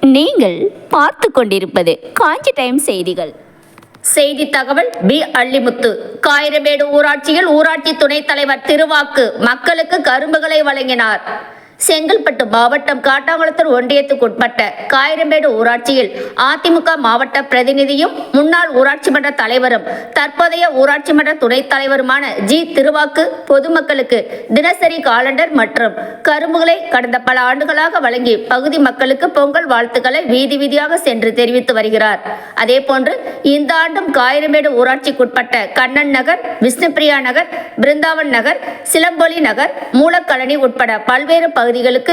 நீங்கள் பார்த்து கொண்டிருப்பது காஞ்சி டைம் செய்திகள். செய்தி தகவல் பி. அள்ளிமுத்து. காயிரமேடு ஊராட்சியில் ஊராட்சி துணைத் தலைவர் திருவாக்கு மக்களுக்கு கரும்புகளை வழங்கினார். செங்கல்பட்டு மாவட்டம் காட்டாங்குளத்தூர் ஒன்றியத்துக்குட்பட்ட காயிரமேடு ஊராட்சியில் அதிமுக மாவட்ட பிரதிநிதியும் முன்னாள் ஊராட்சி மன்ற தலைவரும் தற்போதைய ஊராட்சி மன்ற துணைத் தலைவருமான ஜி. திருவாக்கு பொதுமக்களுக்கு தினசரி காலண்டர் மற்றும் கரும்புகளை கடந்த பல ஆண்டுகளாக வழங்கி பகுதி மக்களுக்கு பொங்கல் வாழ்த்துக்களை வீதி வீதியாக சென்று தெரிவித்து வருகிறார். அதேபோன்று இந்த ஆண்டும் காயிரமேடு ஊராட்சிக்குட்பட்ட கண்ணன் நகர், விஷ்ணுபிரியா நகர், பிருந்தாவன் நகர், சிலம்பொலி நகர், மூலக்கழனி உட்பட பல்வேறு பகுதிகளுக்கு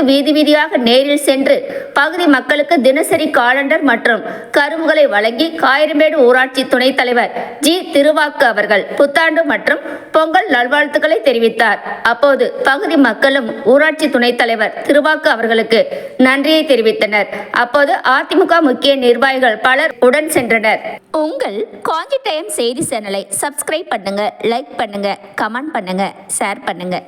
வீதி வீதியாக நேரில் சென்று பகுதி மக்களுக்கு தினசரி காலண்டர் மற்றும் கரும்புகளை வழங்கி காயிரமேடு ஊராட்சி துணைத் தலைவர் ஜி. திருவாக்கு அவர்கள் புத்தாண்டு மற்றும் பொங்கல் நல்வாழ்த்துக்களை தெரிவித்தார். அப்போது பகுதி மக்களும் ஊராட்சி துணைத் தலைவர் திருவாக்கு அவர்களுக்கு நன்றியை தெரிவித்தனர். அப்போது அதிமுக முக்கிய நிர்வாகிகள் பலர் உடன் சென்றனர். உங்கள் காஞ்சி டைம் செய்தி சேனலை சப்ஸ்கிரைப் பண்ணுங்க, லைக் பண்ணுங்க, கமெண்ட் பண்ணுங்க, ஷேர் பண்ணுங்க.